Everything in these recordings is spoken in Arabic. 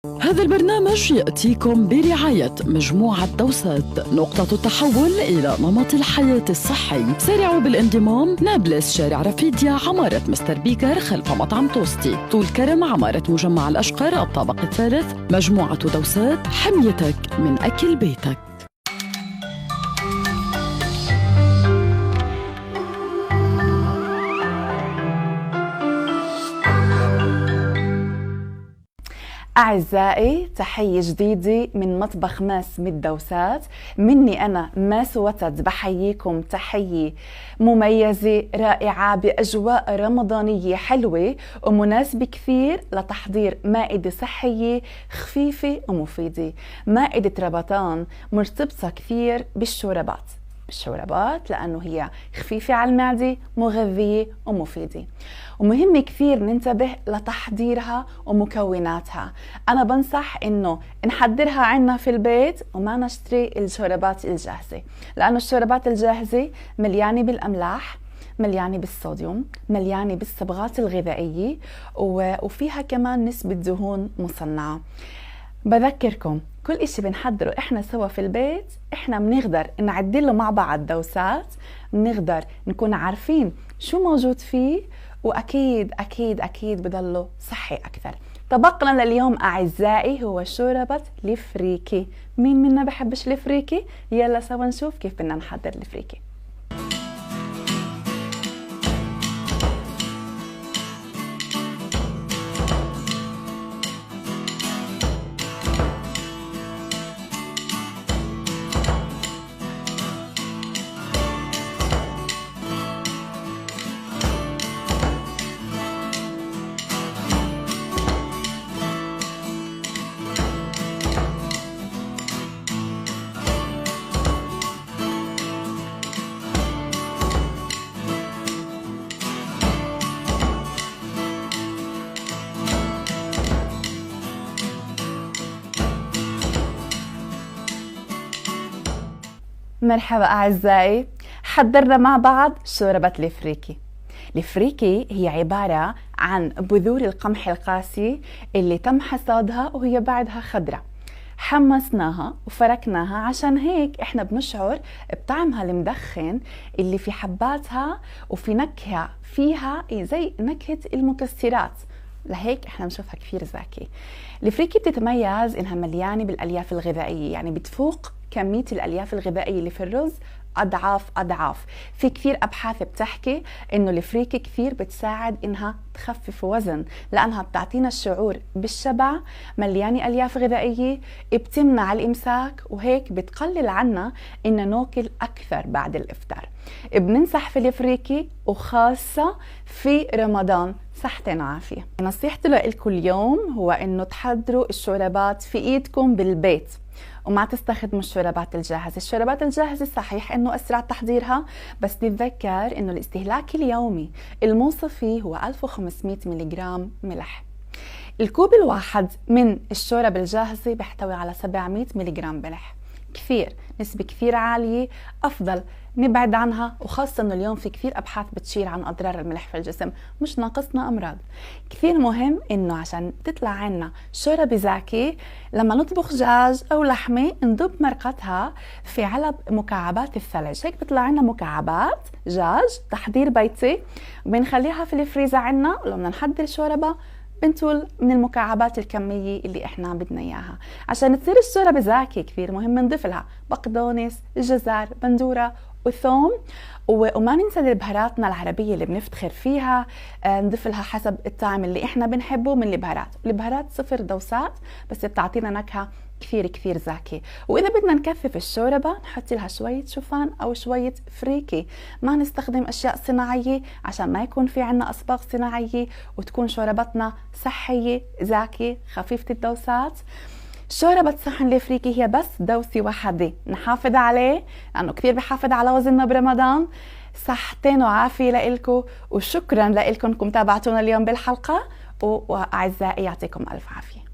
هذا البرنامج يأتيكم برعاية مجموعة دوسات، نقطة التحول إلى نمط الحياة الصحي. سارعوا بالانضمام. نابلس، شارع رفيديا، عمارة مستر بيكر خلف مطعم توستي. طول كرم، عمارة مجمع الأشقر الطابق الثالث. مجموعة دوسات، حميتك من أكل بيتك. أعزائي، تحية جديدة من مطبخ ماس مدوسات. مني أنا ماس وتد بحييكم تحية مميزة رائعة بأجواء رمضانية حلوة ومناسبة كثير لتحضير مائدة صحية خفيفة ومفيدة. مائدة رمضان مرتبطة كثير بالشوربات لأنه هي خفيفة على المعدة، مغذية ومفيدة، ومهم كثير ننتبه لتحضيرها ومكوناتها. أنا بنصح إنه نحضرها عنا في البيت وما نشتري الشوربات الجاهزة، لأنه الشوربات الجاهزة مليانة بالأملاح، مليانة بالصوديوم، مليانة بالصبغات الغذائية، وفيها كمان نسبة دهون مصنعة. بذكركم كل إشي بنحضره إحنا سوا في البيت إحنا بنقدر نعدله مع بعض دوسات، بنقدر نكون عارفين شو موجود فيه، وأكيد أكيد أكيد بضله صحي أكثر. طبقنا لليوم أعزائي هو شوربة الفريكي. مين منا بحبش الفريكي؟ يلا سوا نشوف كيف بدنا نحضر الفريكي. مرحبا أعزائي، حضرنا مع بعض شوربة الفريكي. الفريكي هي عبارة عن بذور القمح القاسي اللي تم حصادها وهي بعدها خضرة. حمصناها وفركناها، عشان هيك احنا بنشعر بطعمها المدخن اللي في حباتها، وفي نكهة فيها زي نكهة المكسرات، لهيك احنا بنشوفها كثير زاكي. الفريكي بتتميز انها مليانة بالالياف الغذائية، يعني بتفوق كمية الالياف الغذائية اللي في الرز أضعاف. في كثير أبحاث بتحكي إنه الفريكي كثير بتساعد إنها تخفف وزن، لأنها بتعطينا الشعور بالشبع، مليانة ألياف غذائية، بتمنع الإمساك، وهيك بتقلل عنا إن ناكل أكثر بعد الإفطار. بننصح في الفريكي وخاصة في رمضان. صحتين وعافية. نصيحتي لكم اليوم هو إنه تحضروا الشوربات في إيدكم بالبيت وما تستخدموا الشوربات الجاهزة. الشوربات الجاهزة صحيح انه اسرع تحضيرها، بس نتذكر انه الاستهلاك اليومي الموصى فيه هو 1500 ملغ ملح. الكوب الواحد من الشورب الجاهزة بيحتوي على 700 ملغ ملح. كثير، نسبة كثير عالية، أفضل نبعد عنها، وخاصة أنه اليوم في كثير أبحاث بتشير عن أضرار الملح في الجسم، مش ناقصنا أمراض. كثير مهم أنه عشان تطلع عنا شوربة زاكي، لما نطبخ دجاج أو لحمة نضب مرقتها في علب مكعبات الثلج. هيك بيطلع عنا مكعبات دجاج تحضير بيتي، بنخليها في الفريزر عنا، ولما نحضر شوربة بنتول من المكعبات الكمية اللي احنا بدنا اياها. عشان تصير الشوربة زاكي كثير مهم نضيف لها بقدونس، جزر، بندورة وثوم، وما ننسى بهاراتنا العربية اللي بنفتخر فيها. نضيف لها حسب الطعم اللي احنا بنحبه من البهارات 0 دوسات، بس بتعطينا نكهة كثير كثير زاكي. واذا بدنا نكثف الشوربة نحط لها شوية شوفان او شوية فريكي، ما نستخدم اشياء صناعية عشان ما يكون في عنا اصباغ صناعية، وتكون شوربتنا صحية زاكي خفيفة الدوسات. شوربة صحن الفريكي هي بس دوسة واحدة نحافظ عليه، لأنه كثير بحافظ على وزننا برمضان. صحتين وعافية لإلكم، وشكرا لإلكم انكم تابعتونا اليوم بالحلقة، وأعزائي يعطيكم ألف عافية.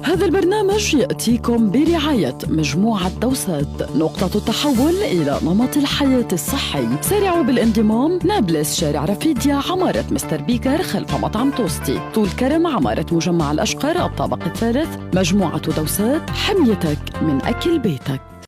هذا البرنامج يأتيكم برعاية مجموعة دوسات، نقطة التحول إلى نمط الحياة الصحي. سارعوا بالانضمام. نابلس، شارع رفيديا، عمارة مستر بيكر خلف مطعم توستي. طول كرم، عمارة مجمع الأشقر الطابق الثالث. مجموعة دوسات، حميتك من أكل بيتك.